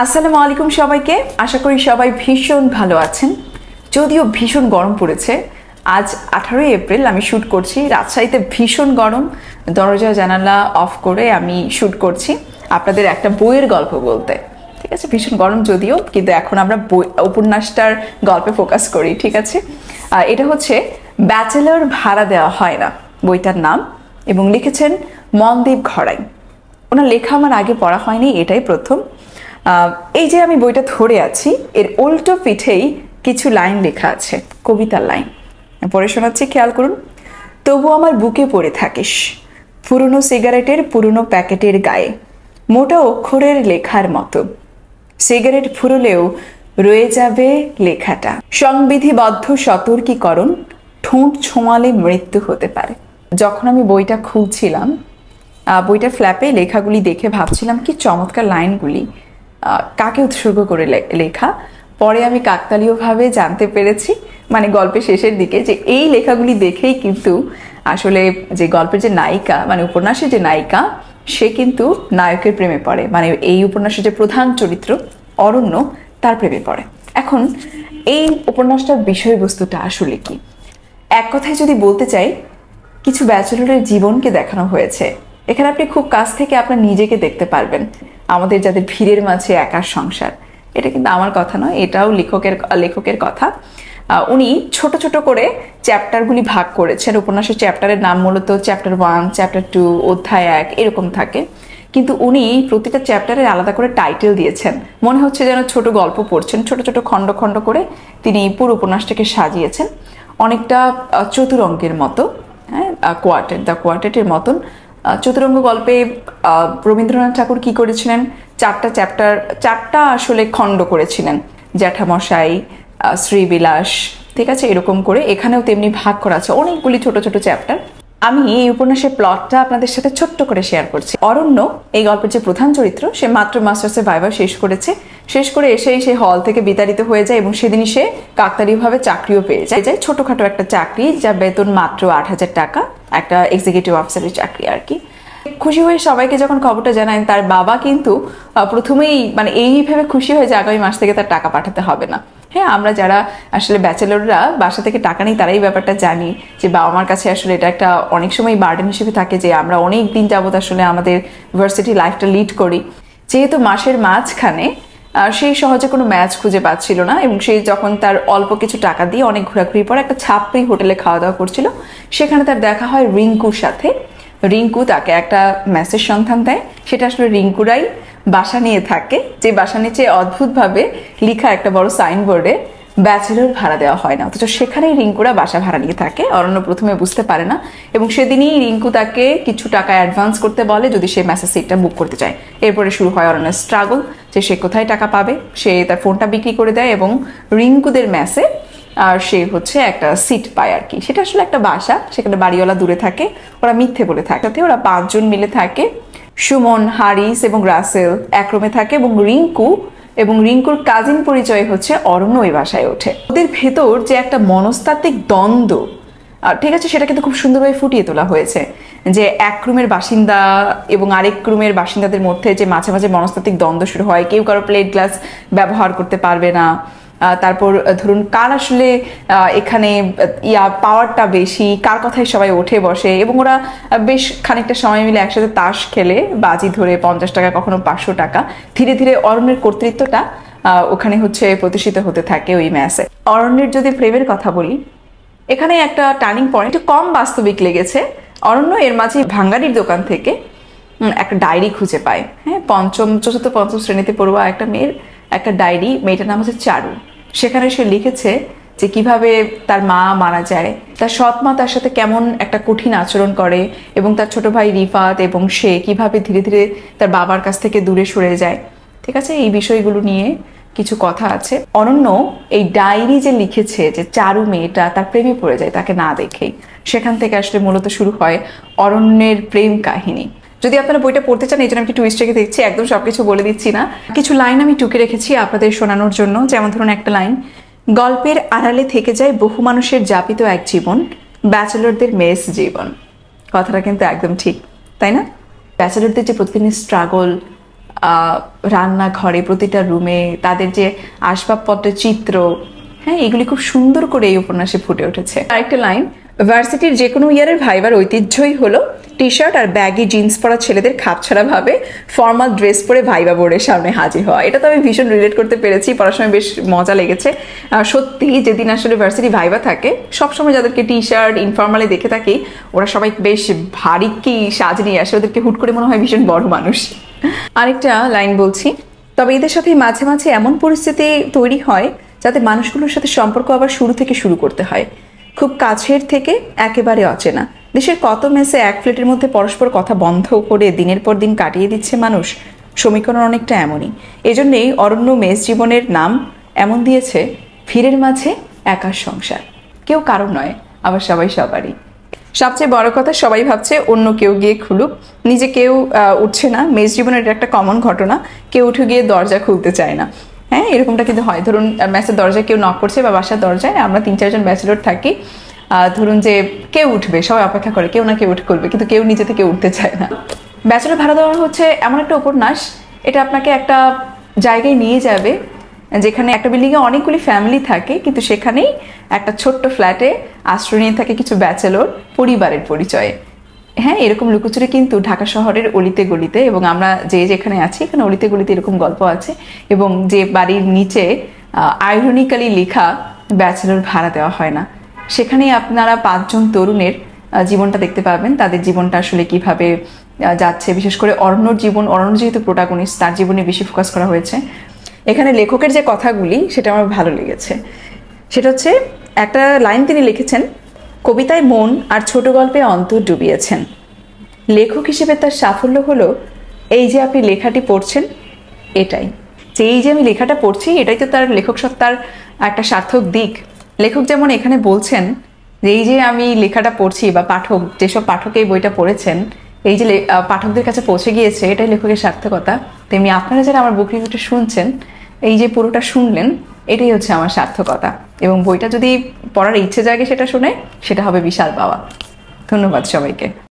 আসসালামু আলাইকুম সবাইকে। আশা করি সবাই ভীষণ ভালো আছেন। যদিও ভীষণ গরম পড়েছে। আজ 18 এপ্রিল, আমি শ্যুট করছি। রাজশাহীতে ভীষণ গরম, দরজা জানালা অফ করে আমি শ্যুট করছি আপনাদের একটা বইয়ের গল্প বলতে। ঠিক আছে, ভীষণ গরম যদিও, কিন্তু এখন আমরা উপন্যাসটার গল্পে ফোকাস করি। ঠিক আছে, এটা হচ্ছে ব্যাচেলর ভাড়া দেওয়া হয় না বইটার নাম, এবং লিখেছেন মনদীপ ঘরাই। ওনার লেখা আমার আগে পড়া হয়নি, এটাই প্রথম। এই যে আমি বইটা ধরে আছি, এর উল্টো পিঠেই কিছু লাইন লেখা আছে, কবিতার লাইন পড়ে শোনাচ্ছি, খেয়াল করুন। তবু আমার বুকে পড়ে থাকিস, পুরনো সিগারেটের পুরনো প্যাকেটের গায়ে, মোটা অক্ষরের লেখার মতো। সিগারেট ফুরলেও রয়ে যাবে লেখাটা, সংবিধিবদ্ধ সতর্কীকরণ, ঠোঁট ছোঁয়ালে মৃত্যু হতে পারে। যখন আমি বইটা খুলছিলাম, বইটার ফ্ল্যাপে লেখাগুলি দেখে ভাবছিলাম কি চমৎকার লাইনগুলি, কাকে উৎসর্গ করে লেখা। পরে আমি কাকতালীয়ভাবে জানতে পেরেছি, মানে গল্পের শেষের দিকে, যে এই লেখাগুলি দেখেই কিন্তু আসলে যে গল্পের যে নায়িকা, মানে উপন্যাসের যে নায়িকা, সে কিন্তু নায়কের প্রেমে পড়ে। মানে এই উপন্যাসের যে প্রধান চরিত্র অরণ্য, তার প্রেমে পড়ে। এখন এই উপন্যাসটার বিষয়বস্তুটা আসলে কি? এক কথায় যদি বলতে চাই, কিছু ব্যাচেলরের জীবনকে দেখানো হয়েছে। এখানে আপনি খুব কাছ থেকে আপনার নিজেকে দেখতে পারবেন। আমাদের যাদের ভিড়ের মাঝে একার সংসার, এটা কিন্তু আমার কথা নয়, এটাও লেখকের কথা। উনি ছোট ছোট করে চ্যাপ্টারগুলি ভাগ করেছেন। উপন্যাসের চ্যাপ্টারের নাম মূলত চ্যাপ্টার 1, চ্যাপ্টার 2, অধ্যায় 1 এরকম থাকে, কিন্তু উনি প্রতিটা চ্যাপ্টারের আলাদা করে টাইটেল দিয়েছেন। মনে হচ্ছে যেন ছোট গল্প পড়ছেন। ছোট ছোট খণ্ড খণ্ড করে তিনি পুরো উপন্যাসটাকে সাজিয়েছেন, অনেকটা চতুরঙ্গের মতো। হ্যাঁ, দ্য কোয়ার্টেটের মতন চতুরঙ্গ গল্পে রবীন্দ্রনাথ ঠাকুর কি করেছিলেন, চারটা আসলে খণ্ড করেছিলেন, জ্যাঠামশাই, শ্রীবিলাস, ঠিক আছে, এরকম করে এখানেও তেমনি ভাগ করা আছে অনেকগুলি ছোট ছোট চ্যাপ্টার। আমি এই উপন্যাসের প্লটটা আপনাদের সাথে ছোট্ট করে শেয়ার করছি। অরণ্য, এই গল্পের যে প্রধান চরিত্র, সে মাত্র মাস্টার্সের ভাইভা শেষ করেছে। শেষ করে এসেই সে হল থেকে বিতাড়িত হয়ে যায়, এবং সেদিনই সে কাকতালীয়ভাবে চাকরিও পেয়ে যায়। ছোটখাটো একটা চাকরি, যা বেতন মাত্র 8,000 টাকা, একটা এক্সিকিউটিভ অফিসারের চাকরি আর কি। খুশি হয়ে সবাইকে যখন খবরটা জানায়, তার বাবা কিন্তু প্রথমেই মানে এই ভেবে খুশি হয়ে যে আগামী মাস থেকে তার টাকা পাঠাতে হবে না। হ্যাঁ, আমরা যারা আসলে ব্যাচেলররা বাসা থেকে টাকা নিই, তারাই ব্যাপারটা জানি যে বাবা মার কাছে আসলে এটা একটা অনেক সময় বার্ডেন হিসেবে থাকে, যে আমরা অনেক দিন যাবত আসলে আমাদের ভার্সিটি লাইফটা লিড করি। যেহেতু মাসের মাঝখানে সেই সহজে কোনো ম্যাচ খুঁজে পাচ্ছিল না, এবং সে যখন তার অল্প কিছু টাকা দিয়ে অনেক ঘোরাঘুরি পর একটা ছাপড়ি হোটেলে খাওয়া দাওয়া করছিল, সেখানে তার দেখা হয় রিঙ্কুর সাথে। রিঙ্কু তাকে একটা মেসের সন্ধান দেয়, সেটা আসলে রিঙ্কুরাই বাসা নিয়ে থাকে, যে বাসা নিচে অদ্ভুতভাবে লেখা একটা বড় সাইনবোর্ডে ব্যাচেলর ভাড়া দেওয়া হয় না, অথচ সেখানেই রিঙ্কুরা বাসা ভাড়া নিয়ে থাকে। অরণ্য প্রথমে বুঝতে পারে না, এবং সেদিনই রিঙ্কু তাকে কিছু টাকা অ্যাডভান্স করতে বলে যদি সে মেসেজ সিটটা বুক করতে চায়। এরপরে শুরু হয় অরণ্যের স্ট্রাগল, যে সে কোথায় টাকা পাবে। সে তার ফোনটা বিক্রি করে দেয় এবং রিঙ্কুদের মেসে আর সে হচ্ছে একটা সিট পায় আর কি। সেটা আসলে একটা বাসা, সেখানে বাড়িওয়ালা দূরে থাকে, ওরা মিথ্যে বলে থাকে। ওরা 5 জন মিলে থাকে, সুমন, হারিস এবং রাসেল এক রুমে থাকে, এবং রিঙ্কু এবং রিঙ্কুর কাজিন পরিচয় হচ্ছে অরণ্য ওই বাসায় ওঠে। ওদের ভেতর যে একটা মনস্তাত্ত্বিক দ্বন্দ্ব, ঠিক আছে, সেটা কিন্তু খুব সুন্দরভাবে ফুটিয়ে তোলা হয়েছে, যে এক রুমের বাসিন্দা এবং আরেক রুমের বাসিন্দাদের মধ্যে যে মাঝে মাঝে মনস্তাত্ত্বিক দ্বন্দ্ব শুরু হয়। কেউ কারো প্লেট গ্লাস ব্যবহার করতে পারবে না, তারপর ধরুন কার আসলে এখানে পাওয়ারটা বেশি, কার কথায় সবাই ওঠে বসে, এবং ওরা বেশ খানিকটা সময় মিলে একসাথে তাস খেলে, বাজি ধরে 50 টাকা, কখনো 500 টাকা। ধীরে ধীরে অরণ্যের কর্তৃত্বটা ওখানে হচ্ছে প্রতিষ্ঠিত হতে থাকে ওই ম্যাচে। অরণ্যের যদি প্রেমের কথা বলি, এখানে একটা টার্নিং পয়েন্ট কম বাস্তবিক লেগেছে। অরণ্য এর মাঝে ভাঙ্গারির দোকান থেকে একটা ডায়েরি খুঁজে পায়। হ্যাঁ, চতুর্থ পঞ্চম শ্রেণীতে পড়ুয়া একটা মেয়ের একটা ডায়েরি, মেয়েটার নাম হচ্ছে চারু। সেখানে সে লিখেছে যে কিভাবে তার মা মারা যায়, তার সৎ মা তার সাথে কেমন একটা কঠিন আচরণ করে, এবং তার ছোট ভাই রিফাত এবং সে কিভাবে ধীরে ধীরে তার বাবার কাছ থেকে দূরে সরে যায়। ঠিক আছে, এই বিষয়গুলো নিয়ে কিছু কথা আছে। অরণ্য এই ডায়েরি যে লিখেছে, যে চারু মেয়েটা তার প্রেমে পড়ে যায় তাকে না দেখেই, সেখান থেকে আসলে মূলত শুরু হয় অরণ্যের প্রেম কাহিনী। যদি আপনারা বইটা পড়তে চান, এই জন্য আমি টুইস্ট রেখে দেখছি, একদম সবকিছু বলে দিচ্ছি না। কিছু লাইন আমি টুকে রেখেছি আপনাদের শোনানোর জন্য। যেমন ধরুন একটা লাইন, গল্পের আড়ালে থেকে যায় বহু মানুষের যাপিত এক জীবন, ব্যাচেলরদের মেস জীবন। কথাটা কিন্তু একদম ঠিক, তাই না? ব্যাচেলরদের যে প্রতিদিনের স্ট্রাগল, রান্নাঘরে, প্রতিটা রুমে তাদের যে আসবাবপত্রের চিত্র, হ্যাঁ, এগুলি খুব সুন্দর করে এই উপন্যাসে ফুটে উঠেছে। আরেকটা লাইন, ভার্সিটির যে কোনো ইয়ারের ভাইবার ঐতিহ্যই হলো টি শার্ট আর ব্যাগি জিন্স পরা ছেলেদের খাপছাড়া ভাবে ফর্মাল ড্রেস পরে ভাইবা বোর্ডের সামনে হাজির হওয়া। এটা তো আমি ভীষণ রিলেট করতে পেরেছি, পড়ার সময় বেশ মজা লেগেছে। সত্যি যেদিন আসলে ভার্সিটি ভাইবা থাকে, সবসময় যাদেরকে টি শার্ট ইনফর্মালি দেখে থাকি, ওরা সবাই বেশ ভারী কি সাজ নিয়ে আসে, ওদেরকে হুট করে মনে হয় ভীষণ বড় মানুষ। আরেকটা লাইন বলছি, তবে এদের সাথে মাঝে মাঝে এমন পরিস্থিতি তৈরি হয় যাতে মানুষগুলোর সাথে সম্পর্ক আবার শুরু থেকে শুরু করতে হয়, খুব কাছের থেকে একেবারে অচেনা। দেশের কত মেসে এক ফ্ল্যাটের মধ্যে পরস্পর কথা বন্ধ করে দিনের পর দিন কাটিয়ে দিচ্ছে মানুষ। সমীকরণ অনেকটা এমনই। এজন্যই অরণ্য মেস জীবনের নাম এমন দিয়েছে, ভিড়ের মাঝে একার সংসার। কেউ কারো নয়, আবার সবাই সবারই। সবচেয়ে বড় কথা, সবাই ভাবছে অন্য কেউ গিয়ে খুলুক, নিজে কেউ উঠছে না। মেস জীবনের এটা একটা কমন ঘটনা, কেউ উঠে গিয়ে দরজা খুলতে চায় না। হ্যাঁ, এরকমটা কিন্তু হয়। ধরুন মেসের দরজায় কেউ নক করছে বা বাসার দরজায়, আমরা 3-4 জন ব্যাচেলর থাকি, ধরুন যে কেউ উঠবে, সবাই অপেক্ষা করে কেউ না কেউ উঠে করবে, কিন্তু কেউ নিজে থেকে উঠতে চায় না। ব্যাচেলর ভাড়া দেওয়া হচ্ছে এমন একটা উপন্যাস, এটা আপনাকে একটা জায়গায় নিয়ে যাবে যেখানে একটা বিল্ডিংয়ে অনেকগুলি ফ্যামিলি থাকে, কিন্তু সেখানেই একটা ছোট্ট ফ্ল্যাটে আশ্রয় নিয়ে থাকে কিছু ব্যাচেলর পরিবারের পরিচয়ে। হ্যাঁ, এরকম লুকোচুরি কিন্তু ঢাকা শহরের অলিতে গলিতে, এবং আমরা যেখানে আছি এখানে অলিতে গলিতে এরকম গল্প আছে। এবং যে বাড়ির নিচে আইরনিক্যালি লেখা ব্যাচেলর ভাড়া দেওয়া হয় না, সেখানেই আপনারা 5 জন তরুণের জীবনটা দেখতে পাবেন, তাদের জীবনটা আসলে কিভাবে যাচ্ছে। বিশেষ করে অরণ্যর জীবন, অরণ্য যেহেতু প্রোটাগনিস্ট, তার জীবনে বেশি ফোকাস করা হয়েছে। এখানে লেখকের যে কথাগুলি সেটা আমার ভালো লেগেছে। সেটা হচ্ছে, একটা লাইন তিনি লিখেছেন, কবিতায় মন আর ছোট গল্পে অন্তর ডুবিয়েছেন। লেখক হিসেবে তার সাফল্য হলো এই যে আপনি লেখাটি পড়ছেন, এটাই যে এই যে আমি লেখাটা পড়ছি, এটাই তো তার লেখক সত্তার একটা সার্থক দিক। লেখক যেমন এখানে বলছেন যে এই যে আমি লেখাটা পড়ছি, বা পাঠক, যেসব পাঠক এই বইটা পড়েছেন, এই যে পাঠকদের কাছে পৌঁছে গিয়েছে, এটাই লেখকের সার্থকতা। তেমনি আপনারা যারা আমার বুক রিভিউটা শুনছেন, এই যে পুরোটা শুনলেন, এটাই হচ্ছে আমার সার্থকতা। এবং বইটা যদি পড়ার ইচ্ছে জাগে সেটা শুনে, সেটা হবে বিশাল পাওয়া। ধন্যবাদ সবাইকে।